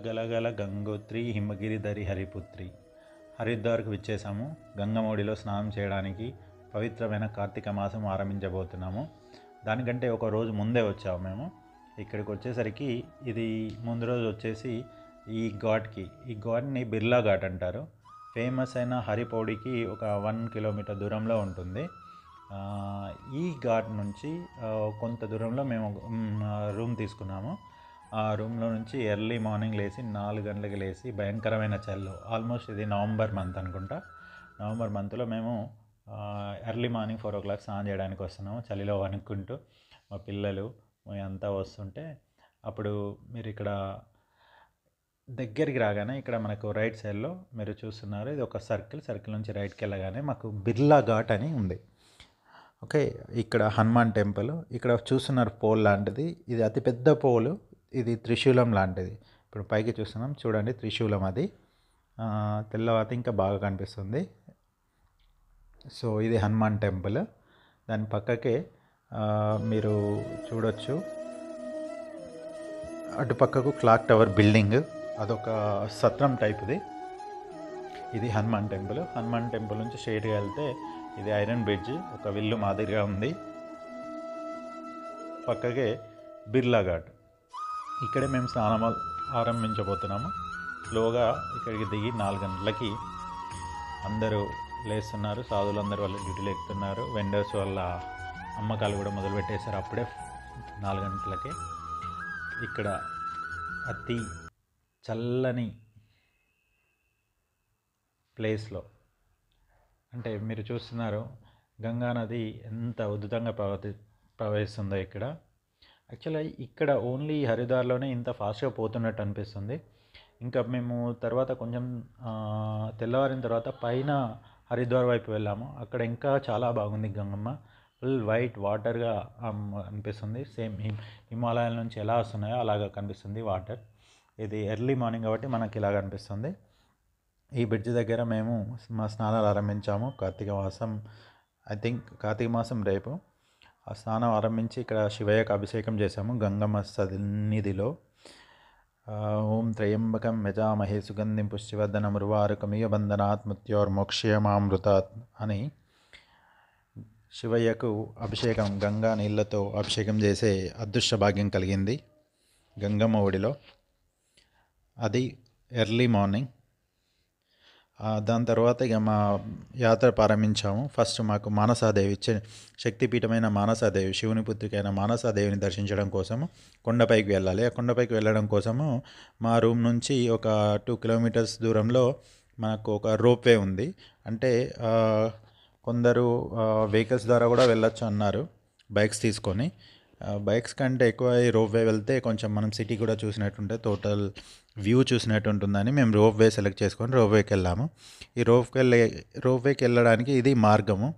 గలగల గంగోత్రి హిమగిరిధరి హరిపుత్రి. హరిద్వార్కు విచ్చేసాము. గంగమూడిలో స్నానం చేయడానికి పవిత్రమైన కార్తీక మాసం ఆరంభించబోతున్నాము. దానికంటే ఒక రోజు ముందే వచ్చాము మేము. ఇక్కడికి వచ్చేసరికి ఇది ముందు రోజు వచ్చేసి ఈ ఘాట్ని బిర్లా ఘాట్ అంటారు. ఫేమస్ అయిన హరిపౌడికి ఒక 1 కిలోమీటర్ దూరంలో ఉంటుంది. ఈ ఘాట్ నుంచి కొంత దూరంలో మేము రూమ్ తీసుకున్నాము. ఆ రూమ్లో నుంచి ఎర్లీ మార్నింగ్ లేచి 4 గంటలకు లేచి భయంకరమైన చలిలో, ఆల్మోస్ట్ ఇది నవంబర్ మంత్ అనుకుంటా, నవంబర్ మంత్లో మేము ఎర్లీ మార్నింగ్ 4 o'clock స్నానం చేయడానికి వస్తున్నాము. చలిలో వణుక్కుంటూ మా పిల్లలు అంతా వస్తుంటే, అప్పుడు మీరు ఇక్కడ దగ్గరికి రాగానే ఇక్కడ మనకు రైట్ సైడ్లో మీరు చూస్తున్నారు, ఇది ఒక సర్కిల్ నుంచి రైట్కి వెళ్ళగానే మాకు బిర్లా ఘాట్ అని ఉంది. ఓకే, ఇక్కడ హనుమాన్ టెంపుల్, ఇక్కడ చూస్తున్నారు పోల్ లాంటిది, ఇది అతిపెద్ద పోలు, ఇది త్రిశూలం లాంటిది. ఇప్పుడు పైకి చూస్తున్నాం చూడండి, త్రిశూలం అది తెల్లవాత ఇంకా బాగా కనిపిస్తుంది. సో ఇది హనుమాన్ టెంపుల్. దాని పక్కకే మీరు చూడొచ్చు, అటుపక్కకు క్లాక్ టవర్ బిల్డింగ్, అదొక సత్రం టైప్ది. ఇది హనుమాన్ టెంపుల్. హనుమాన్ టెంపుల్ నుంచి స్ట్రైట్గా వెళ్తే ఇది ఐరన్ బ్రిడ్జ్, ఒక విల్లు మాదిరిగా ఉంది. పక్కకే బిర్లా ఘాట్. ఇక్కడే మేము స్నానం ఆరంభించబోతున్నాము. స్లోగా ఇక్కడికి దిగి 4 గంటలకి అందరూ లేస్తున్నారు. సాధువులు అందరూ వాళ్ళ డ్యూటీలు ఎక్కుతున్నారు. వెండర్స్ వాళ్ళ అమ్మకాలు కూడా మొదలుపెట్టేశారు అప్పుడే 4 గంటలకే. ఇక్కడ అతి చల్లని ప్లేస్లో, అంటే మీరు చూస్తున్నారు గంగా నది ఎంత ఉధృతంగా ప్రవహిస్తుందో ఇక్కడ. యాక్చువల్గా ఇక్కడ ఓన్లీ హరిద్వార్లోనే ఇంత ఫాస్ట్గా పోతున్నట్టు అనిపిస్తుంది. ఇంకా మేము తర్వాత కొంచెం తెల్లవారిన తర్వాత పైన హరిద్వార్ వైపు వెళ్ళాము. అక్కడ ఇంకా చాలా బాగుంది గంగమ్మ, ఫుల్ వైట్ వాటర్గా అనిపిస్తుంది. సేమ్ హిమాలయాల నుంచి ఎలా వస్తున్నాయో అలాగా కనిపిస్తుంది వాటర్. ఇది ఎర్లీ మార్నింగ్ కాబట్టి మనకి ఇలాగ అనిపిస్తుంది. ఈ బ్రిడ్జ్ దగ్గర మేము మా స్నానాలు ఆరంభించాము. కార్తీక మాసం రేపు ఆ స్నానం ఆరంభించి ఇక్కడ శివయ్యకు అభిషేకం చేశాము గంగమ్మ సన్నిధిలో. ఓం త్రయంబకం యజామహే సుగంధిం పుష్టివర్ధనం ఉర్వారుకమివ బంధనాత్ మృత్యోర్మోక్షయమామృతాత్ అని శివయ్యకు అభిషేకం, గంగా నీళ్ళతో అభిషేకం చేసే అదృష్ట భాగ్యం కలిగింది గంగమ్మ ఒడిలో. అది ఎర్లీ మార్నింగ్. దాని తర్వాత ఇక మా యాత్ర ప్రారంభించాము. ఫస్ట్ మాకు మానసాదేవి, శక్తిపీఠమైన మానసాదేవి, శివుని పుత్రికైన మానసాదేవిని దర్శించడం కోసము కొండపైకి వెళ్ళాలి. ఆ కొండపైకి వెళ్ళడం కోసము మా రూమ్ నుంచి ఒక 2 kilometers దూరంలో మనకు ఒక రోప్వే ఉంది. అంటే కొందరు వెహికల్స్ ద్వారా కూడా వెళ్ళొచ్చు అన్నారు, బైక్స్ తీసుకొని. బైక్స్ కంటే ఎక్కువ ఈ రోప్వే వెళ్తే కొంచెం మనం సిటీ కూడా చూసినట్టుంటే, టోటల్ వ్యూ చూసినట్టు ఉంటుందని మేము రోప్వే సెలెక్ట్ చేసుకొని రోప్వేకి వెళ్ళాము. ఈ రోప్వేకి వెళ్ళడానికి ఇది మార్గము.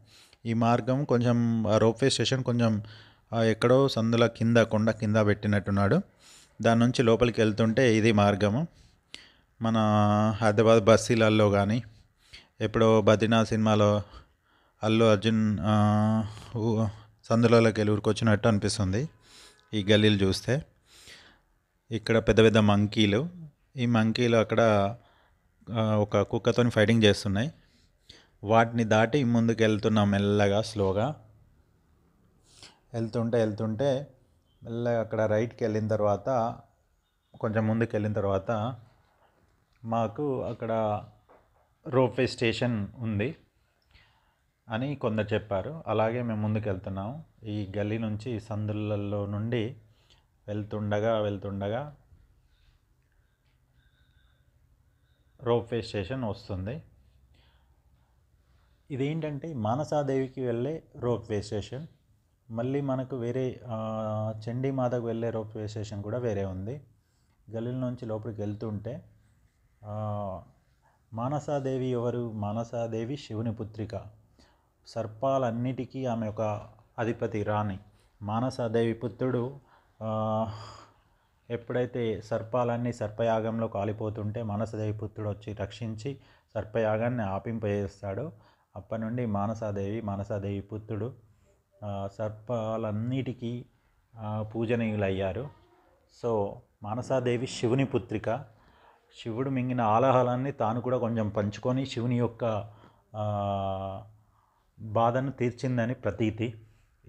ఈ మార్గం కొంచెం రోప్వే స్టేషన్ కొంచెం ఎక్కడో సందుల కింద, కొండ కింద పెట్టినట్టున్నాడు. దాని నుంచి లోపలికి వెళ్తుంటే ఇది మార్గము. మన హైదరాబాద్ బస్సీలలో కానీ, ఎప్పుడో బద్రీనాథ్ సినిమాలో అల్లు అర్జున్ సందులలోకి వెళ్ళి ఊరుకొచ్చినట్టు అనిపిస్తుంది ఈ గల్లీలు చూస్తే. ఇక్కడ పెద్ద పెద్ద మంకీలు, ఈ మంకీలు అక్కడ ఒక కుక్కతో ఫైటింగ్ చేస్తున్నాయి. వాటిని దాటి ముందుకు వెళ్తున్నాం మెల్లగా, స్లోగా వెళ్తుంటే మెల్లగా అక్కడ రైట్కి వెళ్ళిన తర్వాత, కొంచెం ముందుకు వెళ్ళిన తర్వాత మాకు అక్కడ రోప్వే స్టేషన్ ఉంది అని కొందరు చెప్పారు. అలాగే మేము ముందుకు వెళ్తున్నాము. ఈ గల్లీ నుంచి సందులలో నుండి వెళ్తుండగా రోప్వే స్టేషన్ వస్తుంది. ఇదేంటంటే మానసాదేవికి వెళ్ళే రోప్వే స్టేషన్. మళ్ళీ మనకు వేరే చండీమాతకు వెళ్ళే రోప్వే స్టేషన్ కూడా వేరే ఉంది. గల్లీల నుంచి లోపలికి వెళ్తుంటే మానసాదేవి ఎవరు? మానసాదేవి శివుని పుత్రిక, సర్పాలన్నిటికీ ఆమె ఒక అధిపతి, రాణి. మానసాదేవి పుత్రుడు ఎప్పుడైతే సర్పాలన్నీ సర్పయాగంలో కాలిపోతుంటే మానసాదేవి పుత్రుడు వచ్చి రక్షించి సర్పయాగాన్ని ఆపింపజేస్తాడు. అప్పటి నుండి మానసాదేవి పుత్రుడు సర్పాలన్నిటికీ పూజనీయులయ్యారు. సో మానసాదేవి శివుని పుత్రిక. శివుడు మింగిన ఆలాహలాన్ని తాను కూడా కొంచెం పంచుకొని శివుని యొక్క బాధను తీర్చిందని ప్రతీతి.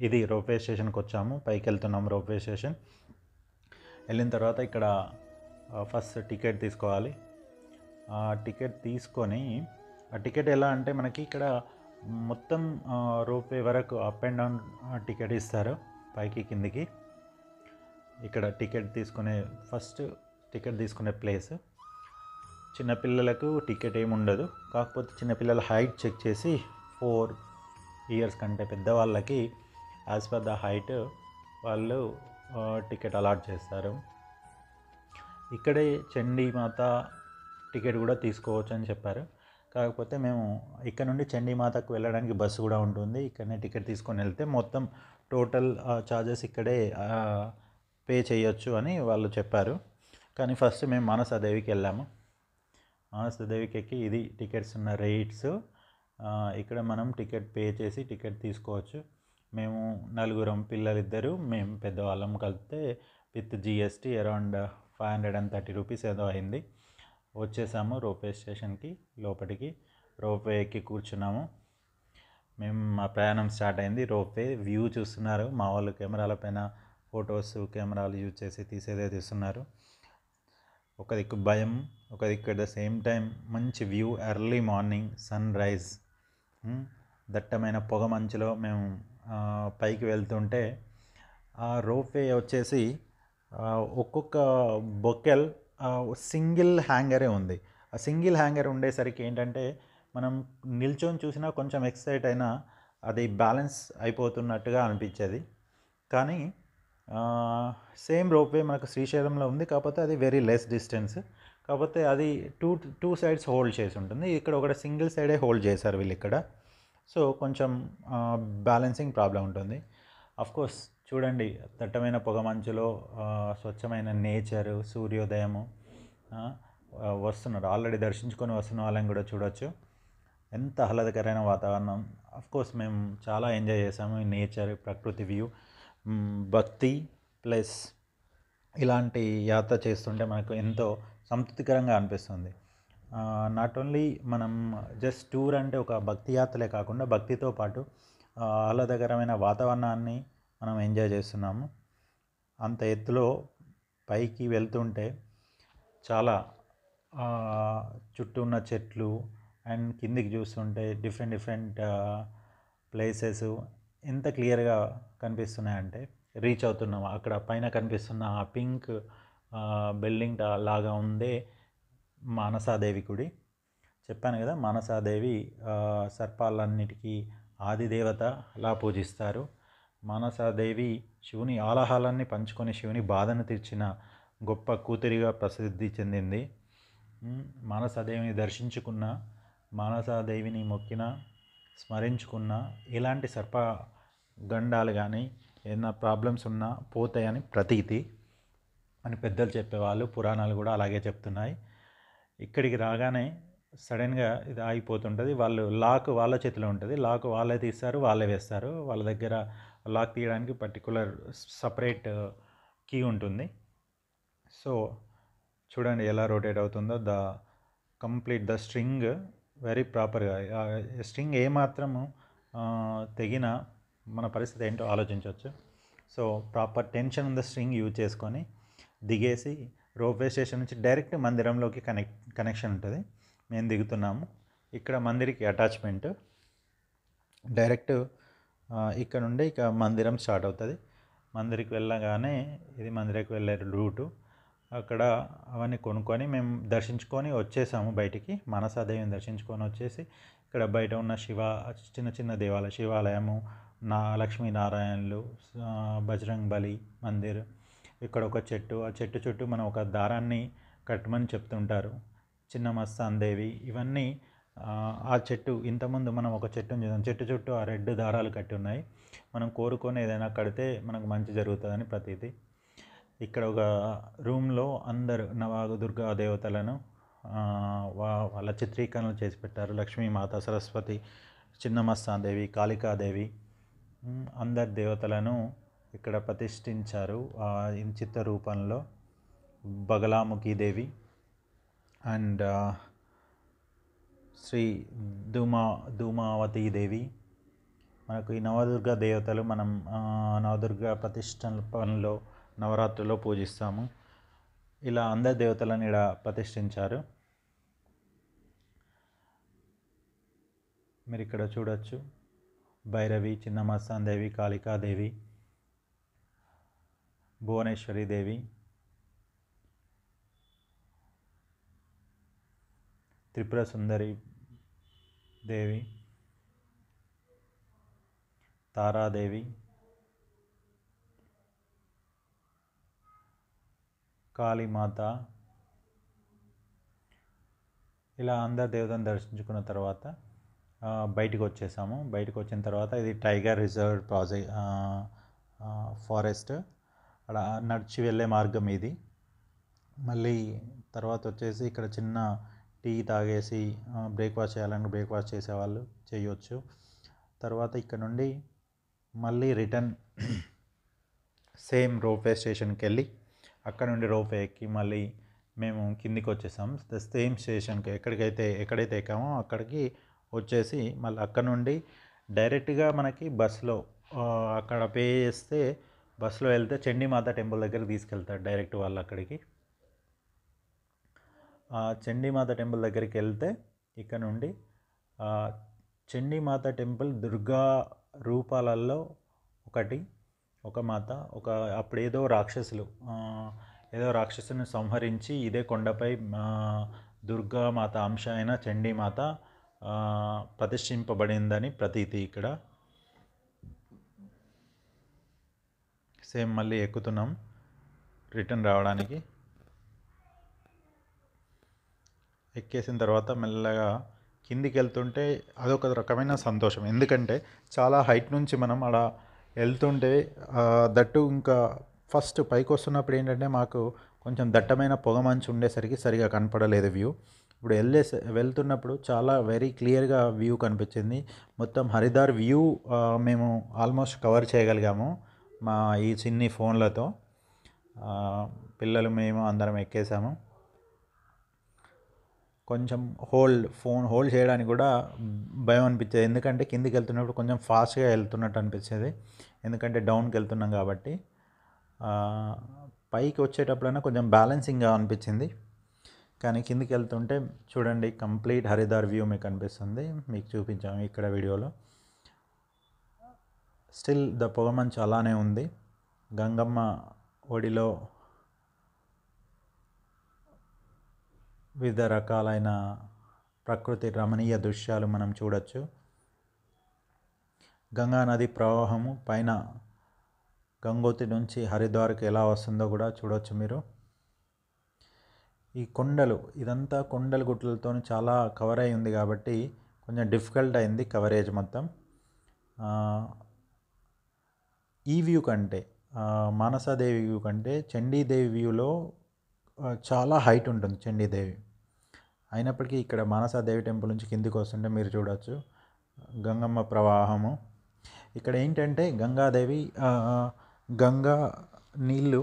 ఇది రోప్వే స్టేషన్కి వచ్చాము, పైకి వెళ్తున్నాం రోప్వే స్టేషన్. వెళ్ళిన తర్వాత ఇక్కడ ఫస్ట్ టికెట్ తీసుకోవాలి. ఆ టికెట్ తీసుకొని, ఆ టికెట్ ఎలా అంటే మనకి ఇక్కడ మొత్తం రోప్వే వరకు అప్ అండ్ డౌన్ టికెట్ ఇస్తారు, పైకి కిందికి. ఇక్కడ టికెట్ తీసుకునే ఫస్ట్ టికెట్ తీసుకునే ప్లేస్. చిన్నపిల్లలకు టికెట్ ఏమి ఉండదు, కాకపోతే చిన్నపిల్లల హైట్ చెక్ చేసి 4 years కంటే పెద్దవాళ్ళకి యాజ్ పర్ ద హైట్ వాళ్ళు టికెట్ అలాట్ చేస్తారు. ఇక్కడే చండీమాత టికెట్ కూడా తీసుకోవచ్చు అని చెప్పారు. కాకపోతే మేము ఇక్కడ నుండి చండీమాతకు వెళ్ళడానికి బస్సు కూడా ఉంటుంది, ఇక్కడనే టికెట్ తీసుకొని వెళ్తే మొత్తం టోటల్ ఛార్జెస్ ఇక్కడే పే చేయొచ్చు అని వాళ్ళు చెప్పారు. కానీ ఫస్ట్ మేము మానసాదేవికి వెళ్ళాము. మానసాదేవికి ఎక్కి ఇది టికెట్స్ ఉన్న రేట్స్. ఇక్కడ మనం టికెట్ పే చేసి టికెట్ తీసుకోవచ్చు. మేము 4 పిల్లలిద్దరు, మేము పెద్దవాళ్ళం కలిపితే విత్ జిఎస్టీ అరౌండ్ 530 రూపీస్ ఏదో అయింది. వచ్చేసాము రోప్వే స్టేషన్కి లోపలికి. రోప్వే ఎక్కి కూర్చున్నాము. మేము మా ప్రయాణం స్టార్ట్ అయింది. రోప్వే వ్యూ చూస్తున్నారు, మా వాళ్ళు కెమెరాల పైన ఫొటోస్ కెమెరాలు యూజ్ చేసి తీసేదే తీస్తున్నారు. ఒక దిక్కు భయం, ఒక దిక్కు అట్ ద సేమ్ టైం మంచి view. Early morning sunrise, దట్టమైన పొగ మంచులో మేము పైకి వెళ్తుంటే ఆ రోప్వే వచ్చేసి ఒక్కొక్క బొకెల్ సింగిల్ హ్యాంగరే ఉంది. ఆ సింగిల్ హ్యాంగర్ ఉండేసరికి ఏంటంటే మనం నిల్చొని చూసినా కొంచెం ఎక్సైట్ అయినా అది బ్యాలెన్స్ అయిపోతున్నట్టుగా అనిపించేది. కానీ సేమ్ రోప్వే మనకు శ్రీశైలంలో ఉంది, కాకపోతే అది వెరీ లెస్ డిస్టెన్స్. కాకపోతే అది టూ సైడ్స్ హోల్డ్ చేసి ఉంటుంది, ఇక్కడ ఒకటి సింగిల్ సైడే హోల్డ్ చేశారు వీళ్ళు ఇక్కడ. సో కొంచెం బ్యాలెన్సింగ్ ప్రాబ్లం ఉంటుంది. అఫ్కోర్స్ చూడండి, దట్టమైన పొగ మంచులో స్వచ్ఛమైన నేచరు, సూర్యోదయము. వస్తున్నారు ఆల్రెడీ దర్శించుకొని వస్తున్న వాళ్ళని కూడా చూడొచ్చు. ఎంత ఆహ్లాదకరమైన వాతావరణం. అఫ్కోర్స్ మేము చాలా ఎంజాయ్ చేసాము ఈ నేచర్, ప్రకృతి వ్యూ. భక్తి ప్లస్ ఇలాంటి యాత్ర చేస్తుంటే మనకు ఎంతో సంతృప్తికరంగా అనిపిస్తుంది. నాట్ ఓన్లీ మనం జస్ట్ టూర్ అంటే ఒక భక్తి యాత్రలే కాకుండా భక్తితో పాటు ఆహ్లాదకరమైన వాతావరణాన్ని మనం ఎంజాయ్ చేస్తున్నాము. అంత ఎత్తులో పైకి వెళ్తుంటే చాలా చుట్టూ ఉన్న చెట్లు అండ్ కిందికి చూస్తుంటే డిఫరెంట్ ప్లేసెస్ ఎంత క్లియర్గా కనిపిస్తున్నాయంటే రీచ్ అవుతున్నాము. అక్కడ పైన కనిపిస్తున్న ఆ పింక్ బిల్డింగ్ లాగా ఉందే మానసాదేవి గుడి. చెప్పాను కదా, మానసాదేవి సర్పాలన్నిటికీ ఆదిదేవత అలా పూజిస్తారు. మానసాదేవి శివుని ఆలాహలాన్ని పంచుకొని శివుని బాధను తీర్చిన గొప్ప కూతురిగా ప్రసిద్ధి చెందింది. మానసాదేవిని దర్శించుకున్న, మానసాదేవిని మొక్కిన, స్మరించుకున్న ఎలాంటి సర్పగండాలు కానీ ఏదైనా ప్రాబ్లమ్స్ ఉన్నా పోతాయని ప్రతీతి అని పెద్దలు చెప్పేవాళ్ళు. పురాణాలు కూడా అలాగే చెప్తున్నాయి. ఇక్కడికి రాగానే సడన్గా ఇది ఆగిపోతుంటుంది. వాళ్ళు లాక్ వాళ్ళ చేతిలో ఉంటుంది, లాక్ వాళ్ళే తీస్తారు, వాళ్ళే వేస్తారు. వాళ్ళ దగ్గర లాక్ తీయడానికి పర్టికులర్ సపరేట్ కీ ఉంటుంది. సో చూడండి ఎలా రొటేట్ అవుతుందో. ద స్ట్రింగ్ వెరీ ప్రాపర్గా, స్ట్రింగ్ ఏమాత్రము తెగిన మన పరిస్థితి ఏంటో ఆలోచించవచ్చు. సో ప్రాపర్ టెన్షన్ ఉన్న స్ట్రింగ్ యూజ్ చేసుకొని దిగేసి రోప్వే స్టేషన్ నుంచి డైరెక్ట్ మందిరంలోకి కనెక్షన్ ఉంటుంది. మేము దిగుతున్నాము. ఇక్కడ మందిరికి అటాచ్మెంట్ డైరెక్ట్ ఇక్కడ నుండి ఇక మందిరం స్టార్ట్ అవుతుంది. మందిరికి వెళ్ళగానే ఇది మందిరికి వెళ్ళే రూటు. అక్కడ అవన్నీ కొనుక్కొని మేము దర్శించుకొని వచ్చేసాము బయటికి. మానసాదేవిని దర్శించుకొని వచ్చేసి ఇక్కడ బయట ఉన్న చిన్న దేవాలయం, శివాలయము, లక్ష్మీనారాయణులు, బజరంగ్ బలి మందిర్, ఇక్కడ ఒక చెట్టు, ఆ చెట్టు చుట్టూ మనం ఒక దారాన్ని కట్టమని చెప్తుంటారు, చిన్న మస్తాన్ దేవి. ఇవన్నీ ఆ చెట్టు ఇంతకుముందు మనం ఒక చెట్టుని చూసాం, చెట్టు చుట్టూ ఆ రెడ్ దారాలు కట్టి ఉన్నాయి. మనం కోరుకొని ఏదైనా కడితే మనకు మంచి జరుగుతుందని ప్రతీతి. ఇక్కడ ఒక రూమ్లో అందరు నవదుర్గా దేవతలను వాళ్ళ చిత్రీకరణలు చేసి పెట్టారు. లక్ష్మీమాత, సరస్వతి, చిన్న మస్తాన్ దేవి, కాళికాదేవి, అందరి దేవతలను ఇక్కడ ప్రతిష్ఠించారు చిత్ర రూపంలో. బగలాముఖి దేవి, అండ్ శ్రీ ధూమావతి దేవి. మనకు ఈ నవదుర్గ దేవతలు మనం నవదుర్గ ప్రతిష్టంలో నవరాత్రిలో పూజిస్తాము. ఇలా అందరి దేవతలను ఇక్కడ ప్రతిష్ఠించారు. మీరు ఇక్కడ చూడొచ్చు భైరవి, చిన్నమస్తాన్దేవి, కాళికాదేవి, భువనేశ్వరి దేవి, త్రిపుర సుందరి దేవి, తారాదేవి, కాళీమాత. ఇలా అందరు దేవతను దర్శించుకున్న తర్వాత బయటకు వచ్చేసాము. బయటకు వచ్చిన తర్వాత ఇది టైగర్ రిజర్వ్ ఫారెస్ట్. అలా నడిచి వెళ్ళే మార్గం ఇది. మళ్ళీ తర్వాత వచ్చేసి ఇక్కడ చిన్న టీ తాగేసి బ్రేక్ఫాస్ట్ చేయాలని బ్రేక్ఫాస్ట్ చేసేవాళ్ళు చేయొచ్చు. తర్వాత ఇక్కడ నుండి మళ్ళీ రిటర్న్ సేమ్ రోప్వే స్టేషన్కి వెళ్ళి అక్కడ నుండి రోప్వే ఎక్కి మళ్ళీ మేము కిందికి వచ్చేసాం. సేమ్ స్టేషన్కి ఎక్కడైతే ఎక్కామో అక్కడికి వచ్చేసి మళ్ళీ అక్కడ నుండి డైరెక్ట్గా మనకి బస్సులో అక్కడ పే చేస్తే బస్సులో వెళ్తే చండీమాత టెంపుల్ దగ్గరికి తీసుకెళ్తారు డైరెక్ట్ వాళ్ళు అక్కడికి. చండీమాత టెంపుల్ దగ్గరికి వెళ్తే ఇక్కడ నుండి చండీమాత టెంపుల్ దుర్గా రూపాలలో ఒక మాత అప్పుడు ఏదో రాక్షసుని సంహరించి ఇదే కొండపై దుర్గామాత అంశ అయిన చండీమాత ప్రతిష్ఠింపబడిందని ప్రతీతి ఇక్కడ. సేమ్ మళ్ళీ ఎక్కుతున్నాం రిటర్న్ రావడానికి. ఎక్కేసిన తర్వాత మెల్లగా కిందికి వెళ్తుంటే అదొక రకమైన సంతోషం. ఎందుకంటే చాలా హైట్ నుంచి మనం అలా వెళ్తుంటే దట్టు ఇంకా ఫస్ట్ పైకి వస్తున్నప్పుడు ఏంటంటే మాకు కొంచెం దట్టమైన పొగమంచు ఉండేసరికి సరిగా కనపడలేదు వ్యూ. ఇప్పుడు వెళ్తున్నప్పుడు చాలా వెరీ క్లియర్గా వ్యూ కనిపించింది. మొత్తం హరిద్వార్ వ్యూ మేము ఆల్మోస్ట్ కవర్ చేయగలిగాము మా ఈ చిన్ని ఫోన్లతో. పిల్లలు మేము అందరం ఎక్కేసాము. కొంచెం ఫోన్ హోల్డ్ చేయడానికి కూడా భయం అనిపించేది. ఎందుకంటే కిందికి వెళ్తున్నప్పుడు కొంచెం ఫాస్ట్గా వెళ్తున్నట్టు అనిపించేది. ఎందుకంటే డౌన్కి వెళ్తున్నాం కాబట్టి. పైకి వచ్చేటప్పుడైనా కొంచెం బ్యాలెన్సింగ్గా అనిపించింది. కానీ కిందికి వెళ్తుంటే చూడండి కంప్లీట్ హరిద్వార్ వ్యూ మీకు కనిపిస్తుంది. మీకు చూపించాము ఇక్కడ వీడియోలో. స్టిల్ ద పొగమంచు అలానే ఉంది. గంగమ్మ ఒడిలో వివిధ రకాలైన ప్రకృతి రమణీయ దృశ్యాలు మనం చూడొచ్చు. గంగా నది ప్రవాహము పైన గంగోత్రి నుంచి హరిద్వార్కి ఎలా వస్తుందో కూడా చూడొచ్చు మీరు. ఈ ఇదంతా కొండలు గుట్టలతో చాలా కవర్ అయి ఉంది కాబట్టి కొంచెం డిఫికల్ట్ అయింది కవరేజ్ మొత్తం. ఈ వ్యూ కంటే మానసాదేవి వ్యూ కంటే చండీదేవి వ్యూలో చాలా హైట్ ఉంటుంది చండీదేవి. అయినప్పటికీ ఇక్కడ మానసాదేవి టెంపుల్ నుంచి కిందికి వస్తుంటే మీరు చూడవచ్చు గంగమ్మ ప్రవాహము. ఇక్కడ ఏంటంటే గంగా నీళ్ళు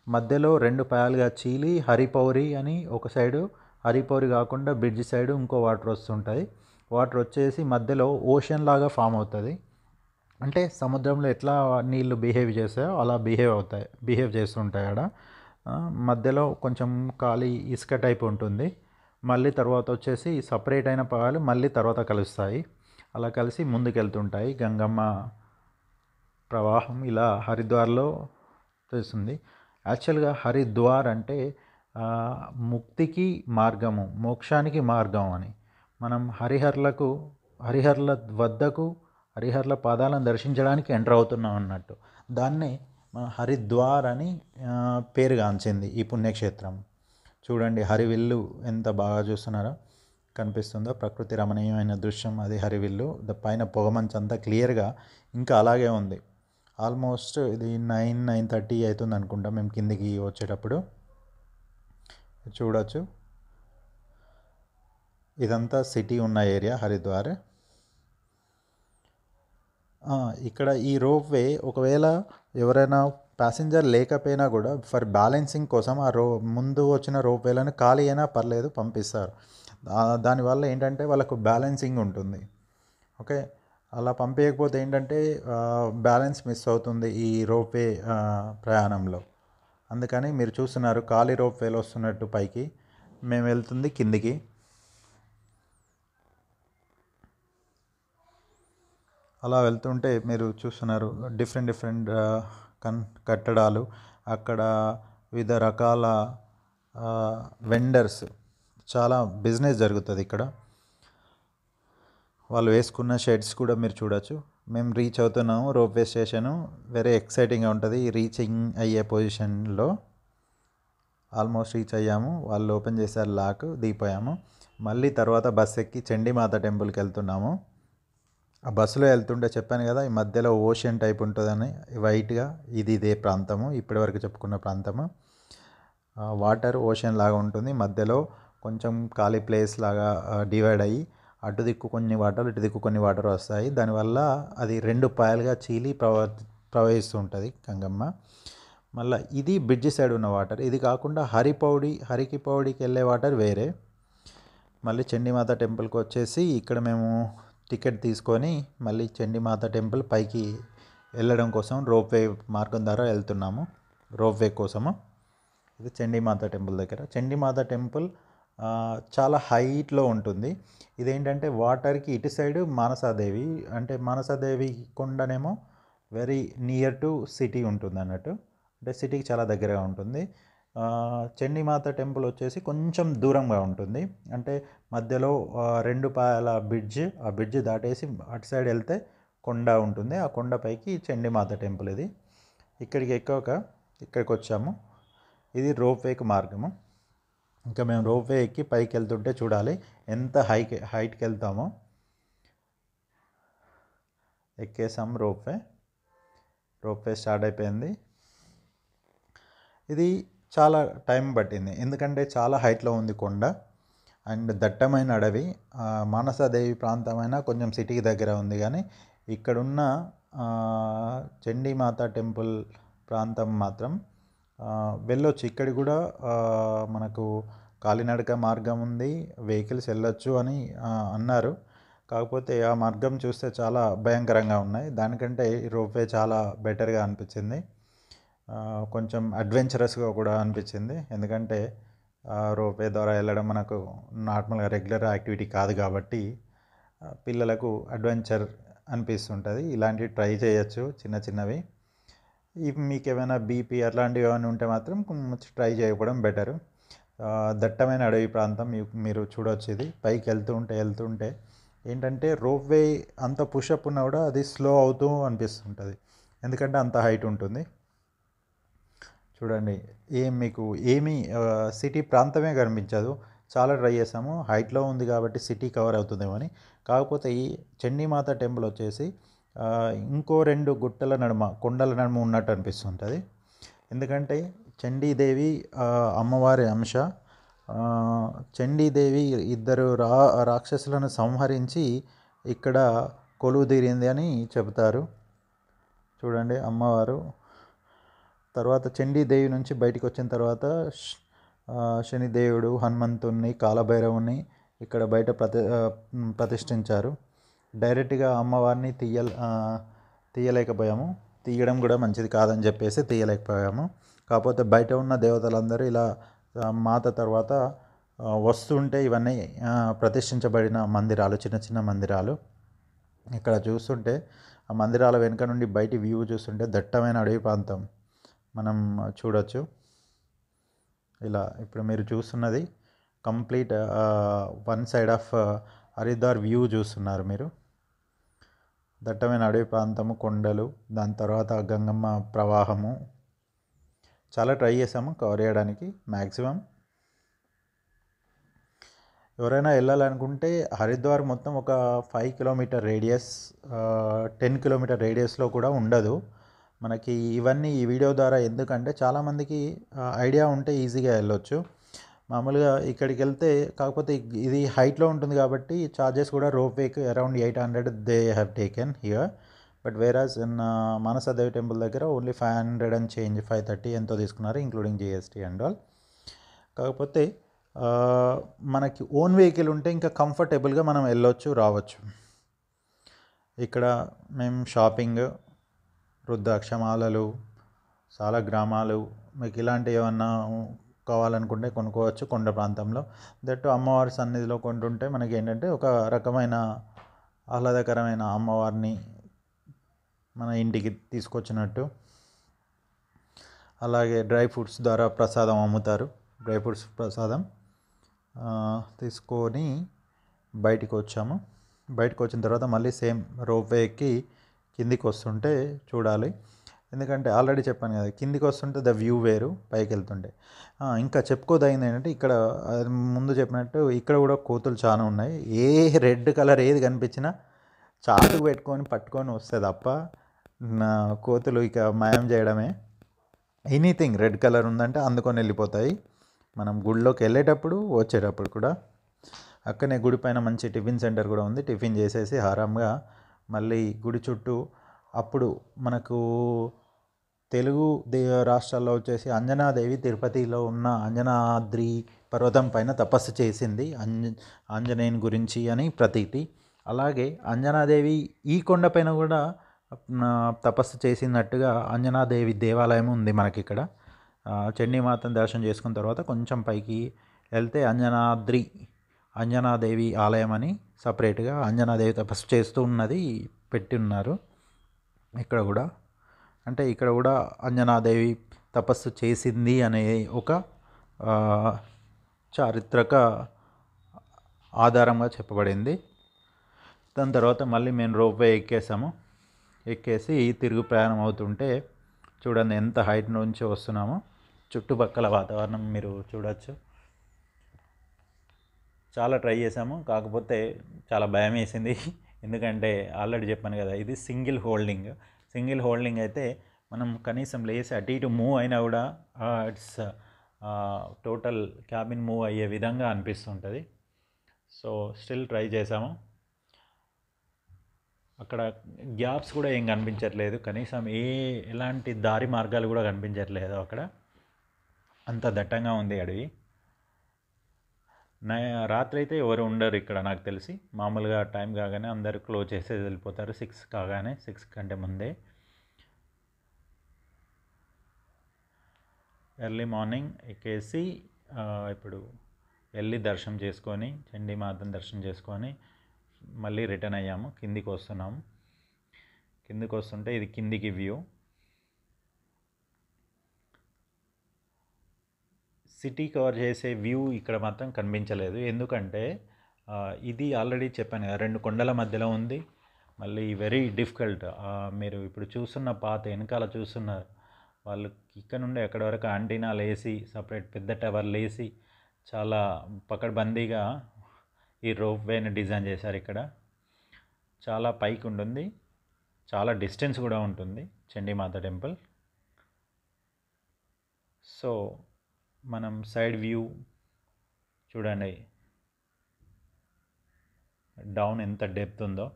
మధ్యలో 2 పాయలుగా చీలి హరిపౌరి అని ఒక సైడు, హరిపౌరి కాకుండా బ్రిడ్జ్ సైడు ఇంకో వాటర్ వస్తుంటాయి. వాటర్ వచ్చేసి మధ్యలో ఓషన్ లాగా ఫామ్ అవుతుంది. అంటే సముద్రంలో ఎట్లా నీళ్ళు బిహేవ్ చేస్తాయో అలా బిహేవ్ చేస్తుంటాయి ఆడ. మధ్యలో కొంచెం ఖాళీ ఇసుక టైప్ ఉంటుంది. మళ్ళీ తర్వాత వచ్చేసి సపరేట్ అయిన పాయలు మళ్ళీ తర్వాత కలుస్తాయి. అలా కలిసి ముందుకెళ్తుంటాయి. గంగమ్మ ప్రవాహం ఇలా హరిద్వార్లో తెలుస్తుంది. యాక్చువల్గా హరిద్వార్ అంటే ముక్తికి మార్గము, మోక్షానికి మార్గం అని. మనం హరిహర్ల వద్దకు హరిహర్ల పాదాలను దర్శించడానికి ఎంటర్ అవుతున్నాం అన్నట్టు. దాన్నే హరిద్వార్ అని పేరుగాంచింది ఈ పుణ్యక్షేత్రం. చూడండి హరివిల్లు ఎంత బాగా చూస్తున్నారో కనిపిస్తుందో. ప్రకృతి రమణీయమైన దృశ్యం అది హరివిల్లు. పైన పొగమంచు అంతా క్లియర్గా ఇంకా అలాగే ఉంది. ఆల్మోస్ట్ ఇది 9:30 అవుతుంది అనుకుంటా మేము కిందికి వచ్చేటప్పుడు. చూడవచ్చు ఇదంతా సిటీ ఉన్న ఏరియా హరిద్వార్. ఇక్కడ ఈ రోప్వే ఒకవేళ ఎవరైనా ప్యాసింజర్ లేకపోయినా కూడా ఫర్ బ్యాలెన్సింగ్ కోసం ఆ ముందు వచ్చిన రోప్వేలను ఖాళీ అయినా పర్లేదు పంపిస్తారు. దానివల్ల ఏంటంటే వాళ్ళకు బ్యాలెన్సింగ్ ఉంటుంది. ఓకే, అలా పంపించకపోతే ఏంటంటే బ్యాలెన్స్ మిస్ అవుతుంది ఈ రోప్వే ప్రయాణంలో. అందుకని మీరు చూస్తున్నారు ఖాళీ రోప్వేలు వస్తున్నట్టు పైకి, మేము వెళ్తుంది కిందికి. అలా వెళ్తుంటే మీరు చూస్తున్నారు డిఫరెంట్ కట్టడాలు, అక్కడ వివిధ రకాల వెండర్స్, చాలా బిజినెస్ జరుగుతుంది ఇక్కడ. వాళ్ళు వేసుకున్న షెడ్స్ కూడా మీరు చూడొచ్చు. మేము రీచ్ అవుతున్నాము రోప్వే స్టేషను. వెరీ ఎక్సైటింగ్గా ఉంటుంది. రీచింగ్ అయ్యే పొజిషన్లో ఆల్మోస్ట్ రీచ్ అయ్యాము. వాళ్ళు ఓపెన్ చేశారు లాక్, దిగిపోయాము. మళ్ళీ తర్వాత బస్ ఎక్కి చండీమాత టెంపుల్కి వెళ్తున్నాము. ఆ బస్సులో వెళ్తుంటే చెప్పాను కదా, ఈ మధ్యలో ఓషన్ టైప్ ఉంటుందని వైట్గా, ఇదే ప్రాంతము ఇప్పటివరకు చెప్పుకున్న ప్రాంతము. వాటర్ ఓషన్ లాగా ఉంటుంది, మధ్యలో కొంచెం ఖాళీ ప్లేస్ లాగా డివైడ్ అయ్యి అటు దిక్కు కొన్ని వాటర్ ఇటు దిక్కు కొన్ని వాటర్ వస్తాయి. దానివల్ల అది 2 పాయలుగా చీలి ప్రవహిస్తూ ఉంటుంది గంగమ్మ. మళ్ళీ ఇది బ్రిడ్జి సైడ్ ఉన్న వాటర్. ఇది కాకుండా హరికిపౌడికి వెళ్ళే వాటర్ వేరే. మళ్ళీ చండీమాత టెంపుల్కి వచ్చేసి ఇక్కడ మేము టికెట్ తీసుకొని మళ్ళీ చండీమాత టెంపుల్ పైకి వెళ్ళడం కోసం రోప్వే మార్గం ద్వారా వెళ్తున్నాము. రోప్వే కోసము. ఇది చండీమాత టెంపుల్ దగ్గర. చండీమాత టెంపుల్ చాలా హైట్లో ఉంటుంది. ఇదేంటంటే వాటర్కి ఇటు సైడ్ మానసాదేవి, అంటే మానసాదేవి కొండనేమో వెరీ నియర్ టు సిటీ ఉంటుంది అన్నట్టు, అంటే సిటీకి చాలా దగ్గరగా ఉంటుంది. చండీమాత టెంపుల్ వచ్చేసి కొంచెం దూరంగా ఉంటుంది. అంటే మధ్యలో 2 పాయల బ్రిడ్జ్, ఆ బ్రిడ్జ్ దాటేసి అటు సైడ్ వెళ్తే కొండ ఉంటుంది. ఆ కొండపైకి చండీమాత టెంపుల్ ఇది. ఇక్కడికి వచ్చాము. ఇది రోప్వేకి మార్గము. ఇంకా మేము రోప్వే ఎక్కి పైకి వెళ్తుంటే చూడాలి ఎంత హైట్కి వెళ్తామో. ఎక్కేసాము రోప్వే స్టార్ట్ అయిపోయింది. ఇది చాలా టైం పట్టింది, ఎందుకంటే చాలా హైట్లో ఉంది కొండ అండ్ దట్టమైన అడవి. మానసాదేవి ప్రాంతమైన కొంచెం సిటీకి దగ్గర ఉంది, కానీ ఇక్కడున్న చండీమాత టెంపుల్ ప్రాంతం మాత్రం వెళ్ళొచ్చు. ఇక్కడికి కూడా మనకు కాలినడక మార్గం ఉంది, వెహికల్స్ వెళ్ళొచ్చు అని అన్నారు. కాకపోతే ఆ మార్గం చూస్తే చాలా భయంకరంగా ఉన్నాయి. దానికంటే రోప్వే చాలా బెటర్గా అనిపించింది. కొంచెం అడ్వెంచరస్గా కూడా అనిపించింది, ఎందుకంటే రోప్వే ద్వారా వెళ్ళడం మనకు నార్మల్గా రెగ్యులర్ యాక్టివిటీ కాదు కాబట్టి పిల్లలకు అడ్వెంచర్ అనిపిస్తుంటుంది. ఇలాంటివి ట్రై చేయొచ్చు చిన్నవి. మీకు ఏమైనా బీపీ అట్లాంటివి ఏమైనా ఉంటే మాత్రం ట్రై చేయకపోవడం బెటరు. దట్టమైన అడవి ప్రాంతం మీరు చూడవచ్చు. ఇది పైకి వెళ్తుంటే ఏంటంటే రోప్వే అంత పుషప్ ఉన్నా కూడా అది స్లో అవుతూ అనిపిస్తుంటుంది, ఎందుకంటే అంత హైట్ ఉంటుంది. చూడండి, మీకు ఏమీ సిటీ ప్రాంతమే కనిపించదు. చాలా ట్రై చేసాము, హైట్లో ఉంది కాబట్టి సిటీ కవర్ అవుతుందేమో అని. కాకపోతే ఈ చండీమాత టెంపుల్ వచ్చేసి ఇంకో 2 కొండల నడుమ ఉన్నట్టు అనిపిస్తుంటుంది. ఎందుకంటే చండీదేవి అమ్మవారి అంశ. చండీదేవి 2 రాక్షసులను సంహరించి ఇక్కడ కొలువు తీరింది అని చెబుతారు. చూడండి అమ్మవారు. తర్వాత చండీదేవి నుంచి బయటికి వచ్చిన తర్వాత శనిదేవుడు, హనుమంతుణ్ణి, కాలభైరవుని ఇక్కడ బయట ప్రతిష్ఠించారు. డైరెక్ట్గా అమ్మవారిని తీయలేకపోయాము. తీయడం కూడా మంచిది కాదని చెప్పేసి తీయలేకపోయాము. కాకపోతే బయట ఉన్న దేవతలందరూ ఇలా మాత తర్వాత వస్తుంటే ఇవన్నీ ప్రతిష్ఠించబడిన మందిరాలు, చిన్న మందిరాలు. ఇక్కడ చూస్తుంటే ఆ మందిరాల వెనుక నుండి బయటి వ్యూ చూస్తుంటే దట్టమైన అడవి ప్రాంతం మనం చూడొచ్చు. ఇలా ఇప్పుడు మీరు చూస్తున్నది complete one side of Haridwar view చూస్తున్నారు మీరు. దట్టమైన అడవి ప్రాంతము, కొండలు, దాని తర్వాత గంగమ్మ ప్రవాహము. చాలా ట్రై చేసాము కవర్ చేయడానికి మ్యాక్సిమం. ఎవరైనా వెళ్ళాలనుకుంటే హరిద్వార్ మొత్తం ఒక 5 కిలోమీటర్ రేడియస్, 10 కిలోమీటర్ రేడియస్లో కూడా ఉండదు మనకి. ఇవన్నీ ఈ వీడియో ద్వారా ఎందుకంటే చాలామందికి ఐడియా ఉంటే ఈజీగా వెళ్ళొచ్చు. మామూలుగా ఇక్కడికి వెళ్తే, కాకపోతే ఇది హైట్లో ఉంటుంది కాబట్టి ఛార్జెస్ కూడా రోప్వేకి around 800 they have taken here. But whereas in Mansa Devi temple దగ్గర ఓన్లీ 500 అండ్ చేంజ్ 530 ఎంతో తీసుకున్నారు ఇంక్లూడింగ్ జిఎస్టీ అండ్ ఆల్. కాకపోతే మనకి ఓన్ వెహికల్ ఉంటే ఇంకా కంఫర్టబుల్గా మనం వెళ్ళొచ్చు రావచ్చు. ఇక్కడ మేము షాపింగ్, రుద్రాక్షమాలలు, చాలా గ్రామాలు మీకు ఇలాంటివి ఏమన్నా కావాలనుకుంటే కొనుక్కోవచ్చు కొండ ప్రాంతంలో. దట్టు అమ్మవారి సన్నిధిలో కొంటుంటే మనకి ఏంటంటే ఒక రకమైన ఆహ్లాదకరమైన అమ్మవారిని మన ఇంటికి తీసుకొచ్చినట్టు. అలాగే డ్రై ఫ్రూట్స్ ద్వారా ప్రసాదం అమ్ముతారు. డ్రై ఫ్రూట్స్ ప్రసాదం తీసుకొని బయటికి వచ్చాము. బయటకు వచ్చిన తర్వాత మళ్ళీ సేమ్ రోప్వే ఎక్కి కిందికి వస్తుంటే చూడాలి. ఎందుకంటే ఆల్రెడీ చెప్పాను కదా, కిందికి వస్తుంటే ద వ్యూ వేరు, పైకి వెళ్తుంటే. ఇంకా చెప్పుకోదగింది ఏంటంటే ఇక్కడ ముందు చెప్పినట్టు ఇక్కడ కూడా కోతులు చాలా ఉన్నాయి. ఏ రెడ్ కలర్ ఏది కనిపించినా చాటుకు పెట్టుకొని పట్టుకొని వస్తే తప్ప కోతులు ఇక మాయం చేయడమే. ఎనీథింగ్ రెడ్ కలర్ ఉందంటే అందుకొని వెళ్ళిపోతాయి. మనం గుడిలోకి వెళ్ళేటప్పుడు వచ్చేటప్పుడు కూడా. అక్కడనే గుడి పైన మంచి టిఫిన్ సెంటర్ కూడా ఉంది. టిఫిన్ చేసేసి ఆరాంగా మళ్ళీ గుడి చుట్టూ. అప్పుడు మనకు తెలుగు రాష్ట్రాల్లో వచ్చేసి అంజనాదేవి తిరుపతిలో ఉన్న అంజనాద్రి పర్వతం పైన తపస్సు చేసింది ఆంజనేయుని గురించి అని ప్రతీతి. అలాగే అంజనాదేవి ఈ కొండపైన కూడా తపస్సు చేసినట్టుగా అంజనాదేవి దేవాలయం ఉంది మనకి ఇక్కడ. చండీమాతను దర్శనం చేసుకున్న తర్వాత కొంచెం పైకి వెళ్తే అంజనాదేవి ఆలయం అని సపరేట్గా అంజనాదేవి తపస్సు చేస్తూ ఉన్నది పెట్టి ఉన్నారు ఇక్కడ కూడా. అంటే ఇక్కడ కూడా అంజనాదేవి తపస్సు చేసింది అనే ఒక చారిత్రక ఆధారంగా చెప్పబడింది. దాని తర్వాత మళ్ళీ మేము రోప్వే ఎక్కేసి తిరుగు ప్రయాణం అవుతుంటే చూడండి ఎంత హైట్ నుంచి వస్తున్నామో. చుట్టుపక్కల వాతావరణం మీరు చూడవచ్చు. చాలా ట్రై చేసాము, కాకపోతే చాలా భయం వేసింది. ఎందుకంటే ఆల్రెడీ చెప్పాను కదా, ఇది సింగిల్ హోల్డింగ్ అయితే మనం కనీసం లేసి అటు ఇటు మూవ్ అయినా కూడా ఇట్స్ టోటల్ క్యాబిన్ మూవ్ అయ్యే విధంగా అనిపిస్తుంటుంది. సో స్టిల్ ట్రై చేసాము. అక్కడ గ్యాప్స్ కూడా ఏం కనిపించట్లేదు, కనీసం ఎలాంటి దారి మార్గాలు కూడా కనిపించట్లేదు. అక్కడ అంత దట్టంగా ఉంది అడవి. రాత్రి అయితే ఎవరు ఉండరు ఇక్కడ నాకు తెలిసి. మామూలుగా టైం కాగానే అందరు క్లోజ్ చేసేది వెళ్ళిపోతారు, 6 కాగానే, 6 కంటే ముందే. ఎర్లీ మార్నింగ్ ఎక్కేసి ఇప్పుడు వెళ్ళి దర్శనం చేసుకొని చండీమాతను దర్శనం చేసుకొని మళ్ళీ రిటర్న్ అయ్యాము. కిందికి వస్తున్నాము. కిందికి వస్తుంటే ఇది కిందికి వ్యూ. సిటీ కవర్ చేసే వ్యూ ఇక్కడ మాత్రం కనిపించలేదు. ఎందుకంటే ఇది ఆల్రెడీ చెప్పాను కదా, 2 కొండల మధ్యలో ఉంది. మళ్ళీ వెరీ డిఫికల్ట్. మీరు ఇప్పుడు చూస్తున్న పాత వెనకాల చూస్తున్నారు వాళ్ళు ఇక్కడ నుండి ఎక్కడి వరకు యాంటీనాలు వేసి సపరేట్ పెద్ద టవర్లు వేసి చాలా పకడ్బందీగా ఈ రోప్వేని డిజైన్ చేశారు. ఇక్కడ చాలా పైకి ఉంటుంది, చాలా డిస్టెన్స్ కూడా ఉంటుంది చండీమాత టెంపుల్. సో మనం సైడ్ వ్యూ చూడండి, డౌన్ ఎంత డెప్త్ ఉందో.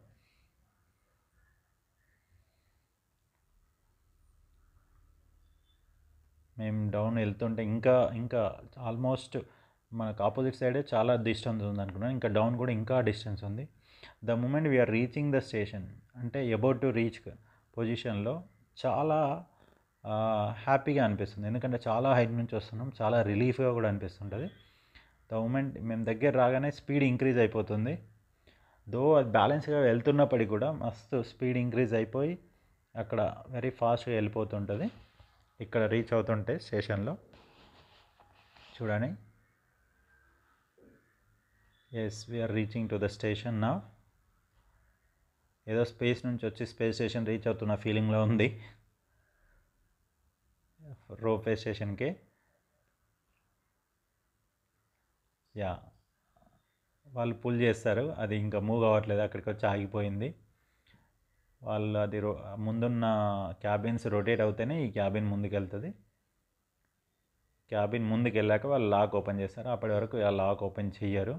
మేము డౌన్ వెళ్తుంటే ఇంకా ఆల్మోస్ట్ మనకు ఆపోజిట్ సైడే చాలా డిస్టెన్స్ ఉంది అనుకున్నాను. ఇంకా డౌన్ కూడా ఇంకా డిస్టెన్స్ ఉంది. The moment we are reaching the station, అంటే అబౌట్ టు రీచ్ పొజిషన్లో చాలా హ్యాపీగా అనిపిస్తుంది. ఎందుకంటే చాలా హైట్ నుంచి వస్తున్నాం, చాలా రిలీఫ్గా కూడా అనిపిస్తుంటుంది. ద మూమెంట్ మేము దగ్గర రాగానే స్పీడ్ ఇంక్రీజ్ అయిపోతుంది. దో అది బ్యాలెన్స్గా వెళ్తున్నప్పటికీ కూడా మస్తు స్పీడ్ ఇంక్రీజ్ అయిపోయి అక్కడ వెరీ ఫాస్ట్గా వెళ్ళిపోతుంటుంది. ఇక్కడ రీచ్ అవుతుంటే స్టేషన్లో చూడండి. Yes, we are reaching to the station now. ఏదో స్పేస్ నుంచి వచ్చి స్పేస్ స్టేషన్ రీచ్ అవుతున్న ఫీలింగ్లో ఉంది. రోప్వే స్టేషన్కి వాళ్ళు పుల్ చేస్తారు, అది ఇంకా మూవ్ అవ్వట్లేదు, అక్కడికి వచ్చి ఆగిపోయింది. వాళ్ళు అది ముందున్న క్యాబిన్స్ రొటేట్ అవుతేనే ఈ క్యాబిన్ ముందుకు వెళ్తుంది. క్యాబిన్ ముందుకు వెళ్ళాక వాళ్ళు లాక్ ఓపెన్ చేస్తారు. అప్పటి వరకు ఆ లాక్ ఓపెన్ చెయ్యరు.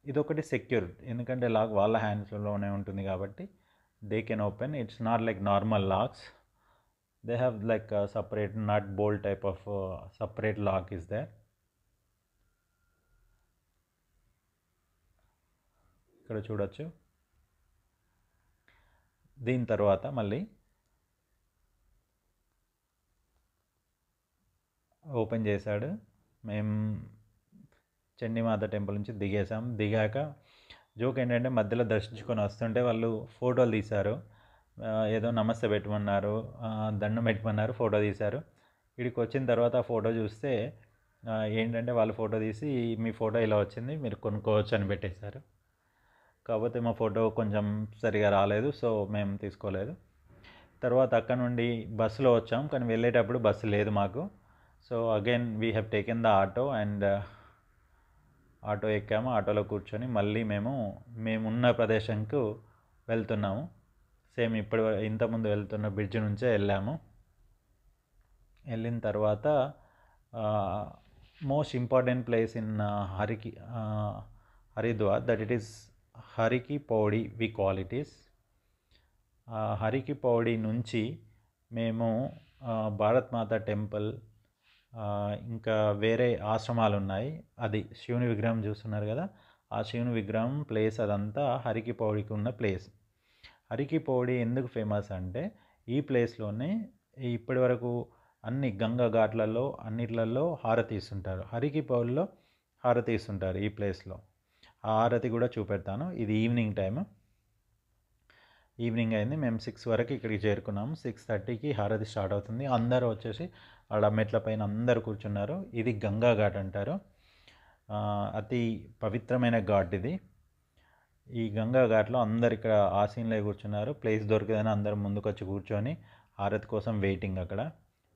ఇదొకటి సెక్యూర్, ఎందుకంటే లాక్ వాళ్ళ హ్యాండ్స్లోనే ఉంటుంది కాబట్టి they can open. It's not like normal locks. They have like a separate nut bolt type of separate lock is there. ఇక్కడ చూడొచ్చు. దీని తర్వాత మళ్ళీ ఓపెన్ చేశాడు. మేము చండీమాత టెంపుల్ నుంచి దిగేసాం. దిగాక జోక్ ఏంటంటే మధ్యలో దర్శించుకొని వస్తుంటే వాళ్ళు ఫోటోలు తీశారు. ఏదో నమస్తే పెట్టమన్నారు, దండం పెట్టమన్నారు, ఫోటో తీశారు. ఇక్కడికి వచ్చిన తర్వాత ఆ ఫోటో చూస్తే ఏంటంటే వాళ్ళు ఫోటో తీసి మీ ఫోటో ఇలా వచ్చింది, మీరు కొనుక్కోవచ్చు అని పెట్టేశారు. కాకపోతే మా ఫోటో కొంచెం సరిగా రాలేదు, సో మేము తీసుకోలేదు. తర్వాత అక్కడ నుండి బస్సులో వచ్చాం, కానీ వెళ్ళేటప్పుడు బస్సు లేదు మాకు. So again we have taken the auto and auto ఎక్కాము. ఆటోలో కూర్చొని మళ్ళీ మేమున్న ప్రదేశంకు వెళ్తున్నాము. సేమ్ ఇంతకుముందు వెళ్తున్న బ్రిడ్జ్ నుంచే వెళ్ళాము. వెళ్ళిన తర్వాత most important place in Haridwar, that it is Har ki Pauri we call it is. Har ki Pauri నుంచి మేము భారత్ మాత టెంపుల్, ఇంకా వేరే ఆశ్రమాలు ఉన్నాయి. అది శివుని విగ్రహం చూస్తున్నారు కదా, ఆ శివుని విగ్రహం ప్లేస్ అదంతా హరి కి పౌడికి ఉన్న ప్లేస్. హరి కి పౌడి ఎందుకు ఫేమస్ అంటే ఈ ప్లేస్లోనే ఇప్పటి వరకు అన్ని గంగా ఘాట్లలో అన్నిట్లలో హారతి ఇస్తుంటారు. హరి కి పౌడిలో హారతి ఇస్తుంటారు ఈ ప్లేస్లో. ఆ హారతి కూడా చూపెడతాను. ఇది ఈవినింగ్ టైము. ఈవినింగ్ అయింది, మేము 6 వరకు ఇక్కడికి చేరుకున్నాము. 6:30కి హారతి స్టార్ట్ అవుతుంది. అందరూ వచ్చేసి ఆడ మెట్ల పైన అందరు కూర్చున్నారు. ఇది గంగా ఘాట్ అంటారు. అతి పవిత్రమైన ఘాట్ ఇది. ఈ గంగా ఘాట్లో అందరు ఇక్కడ ఆసీన్లో కూర్చున్నారు. ప్లేస్ దొరికిందని అందరు ముందుకు వచ్చి కూర్చొని హారతి కోసం వెయిటింగ్ అక్కడ.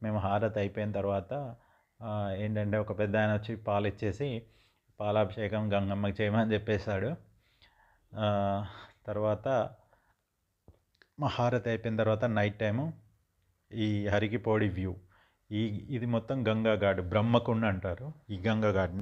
మేము హారతి అయిపోయిన తర్వాత ఏంటంటే ఒక పెద్ద ఆయన వచ్చి పాలు ఇచ్చేసి పాలాభిషేకం గంగమ్మకి చేయమని చెప్పేశాడు. తర్వాత మా హారతి అయిపోయిన తర్వాత నైట్ టైము ఈ హరి కి పౌడి వ్యూ, ఇది మొత్తం గంగా ఘాట్, బ్రహ్మకుండ అంటారు ఈ గంగా ఘాట్ని.